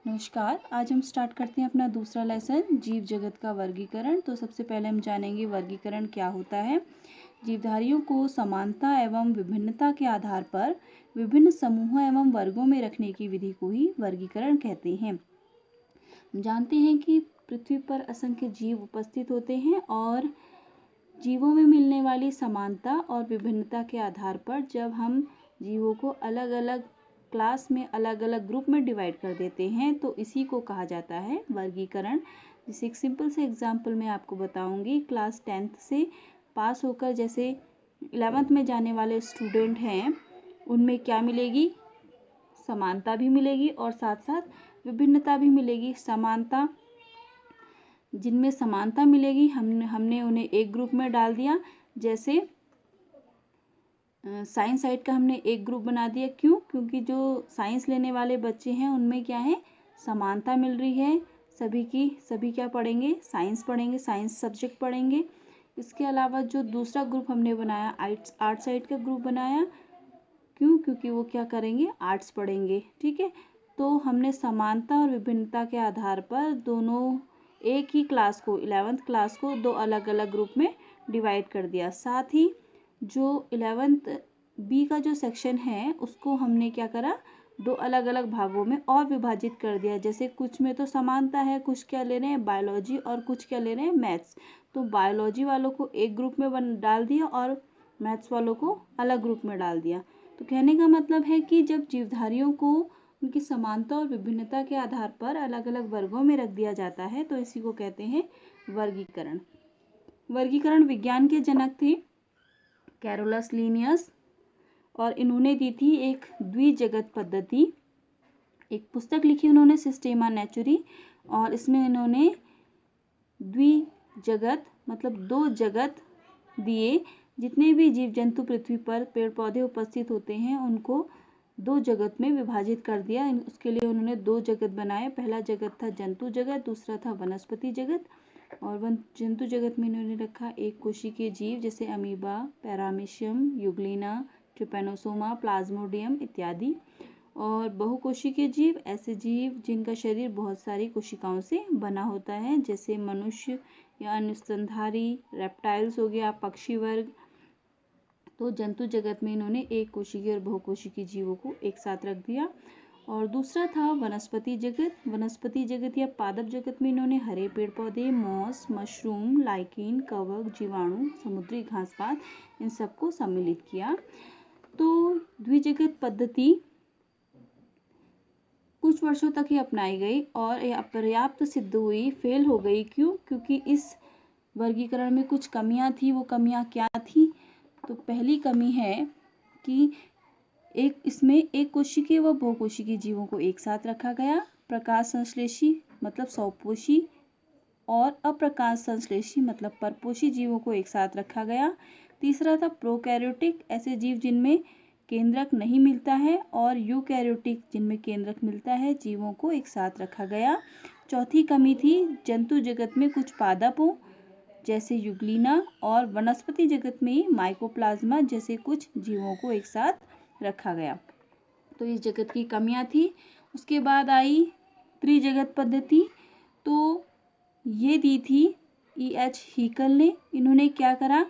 नमस्कार। आज हम स्टार्ट करते हैं अपना दूसरा लेसन जीव जगत का वर्गीकरण। तो सबसे पहले हम जानेंगे वर्गीकरण क्या होता है। जीवधारियों को समानता एवं विभिन्नता के आधार पर विभिन्न समूहों एवं वर्गों में रखने की विधि को ही वर्गीकरण कहते हैं। हम जानते हैं कि पृथ्वी पर असंख्य जीव उपस्थित होते हैं और जीवों में मिलने वाली समानता और विभिन्नता के आधार पर जब हम जीवों को अलग अलग क्लास में अलग अलग ग्रुप में डिवाइड कर देते हैं तो इसी को कहा जाता है वर्गीकरण। जैसे एक सिंपल से एग्जांपल मैं आपको बताऊंगी। क्लास 10th से पास होकर जैसे 11th में जाने वाले स्टूडेंट हैं, उनमें क्या मिलेगी, समानता भी मिलेगी और साथ साथ विभिन्नता भी मिलेगी। समानता, जिनमें समानता मिलेगी हमने उन्हें एक ग्रुप में डाल दिया। जैसे साइंस साइड का हमने एक ग्रुप बना दिया। क्यों? क्योंकि जो साइंस लेने वाले बच्चे हैं उनमें क्या है, समानता मिल रही है। सभी क्या पढ़ेंगे, साइंस पढ़ेंगे, साइंस सब्जेक्ट पढ़ेंगे। इसके अलावा जो दूसरा ग्रुप हमने बनाया, आर्ट साइड का ग्रुप बनाया। क्यों? क्योंकि वो क्या करेंगे, आर्ट्स पढ़ेंगे। ठीक है, तो हमने समानता और विभिन्नता के आधार पर दोनों एक ही क्लास को, 11th क्लास को दो अलग अलग ग्रुप में डिवाइड कर दिया। साथ ही जो 11th बी का जो सेक्शन है उसको हमने क्या करा, दो अलग अलग भागों में और विभाजित कर दिया। जैसे कुछ में तो समानता है, कुछ क्या ले रहे हैं, बायोलॉजी, और कुछ क्या ले रहे हैं, मैथ्स। तो बायोलॉजी वालों को एक ग्रुप में डाल दिया और मैथ्स वालों को अलग ग्रुप में डाल दिया। तो कहने का मतलब है कि जब जीवधारियों को उनकी समानता और विभिन्नता के आधार पर अलग अलग वर्गों में रख दिया जाता है तो इसी को कहते हैं वर्गीकरण। वर्गीकरण विज्ञान के जनक थे कैरोलस लिनियस, और इन्होंने दी थी एक द्विजगत पद्धति। एक पुस्तक लिखी उन्होंने, सिस्टेमा नेचुरी, और इसमें इन्होंने द्विजगत मतलब दो जगत दिए। जितने भी जीव जंतु पृथ्वी पर पेड़ पौधे उपस्थित होते हैं उनको दो जगत में विभाजित कर दिया। उसके लिए उन्होंने दो जगत बनाए। पहला जगत था जंतु जगत, दूसरा था वनस्पति जगत। और जंतु जगत में इन्होंने रखा एक कोशिकीय जीव जैसे amoeba, paramecium, Euglena, Trypanosoma, Plasmodium इत्यादि। और बहुकोशिकीय जीव ऐसे जीव जिनका शरीर बहुत सारी कोशिकाओं से बना होता है, जैसे मनुष्य या अनुस्तनधारी, रेप्टाइल्स हो गया, पक्षी वर्ग। तो जंतु जगत में इन्होंने एक कोशिकीय और बहुकोशिकीय जीवों को एक साथ रख दिया। और दूसरा था वनस्पति जगत। वनस्पति जगत या पादप जगत में इन्होंने हरे पेड़ पौधे, मॉस, मशरूम, लाइकिन, कवक, जीवाणु, समुद्री घास पात, इन सबको सम्मिलित किया। तो द्विजगत पद्धति कुछ वर्षों तक ही अपनाई गई और यह अपर्याप्त सिद्ध हुई, फेल हो गई। क्यों? क्योंकि इस वर्गीकरण में कुछ कमियां थी। वो कमियां क्या थी? तो पहली कमी है कि इसमें एक कोशिकीय व बहुकोशिकीय जीवों को एक साथ रखा गया। प्रकाश संश्लेषी मतलब स्वपोषी और अप्रकाश संश्लेषी मतलब परपोषी जीवों को एक साथ रखा गया। तीसरा था प्रोकैरियोटिक, ऐसे जीव जिनमें केंद्रक नहीं मिलता है, और यूकैरियोटिक जिनमें केंद्रक मिलता है, जीवों को एक साथ रखा गया। चौथी कमी थी जंतु जगत में कुछ पादपों जैसे यूग्लिना और वनस्पति जगत में माइकोप्लाज्मा जैसे कुछ जीवों को एक साथ रखा गया। तो इस जगत की कमियां थी। उसके बाद आई त्रिजगत पद्धति। तो ये दी थी E.H. हीकल ने। इन्होंने क्या करा,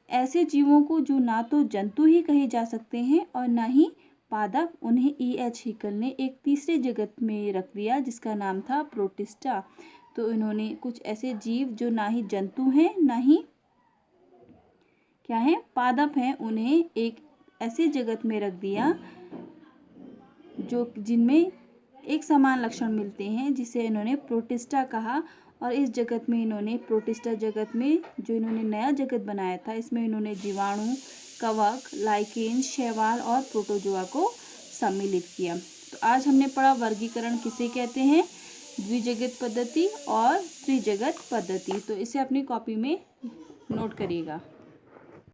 ऐसे जीवों को जो ना तो जंतु ही कहे जा सकते हैं और ना ही पादप, उन्हें E.H. हीकल ने एक तीसरे जगत में रख दिया जिसका नाम था प्रोटिस्टा। तो इन्होंने कुछ ऐसे जीव जो ना ही जंतु हैं ना ही क्या है, पादप हैं, उन्हें एक ऐसे जगत में रख दिया जो जिनमें एक समान लक्षण मिलते हैं, जिसे इन्होंने प्रोटिस्टा कहा। और इस जगत में इन्होंने, प्रोटिस्टा जगत में जो इन्होंने नया जगत बनाया था, इसमें इन्होंने जीवाणु, कवक, लाइकेन, शैवाल और प्रोटोजोआ को सम्मिलित किया। तो आज हमने पढ़ा वर्गीकरण किसे कहते हैं, द्विजगत पद्धति और त्रिजगत पद्धति। तो इसे अपनी कॉपी में नोट करिएगा।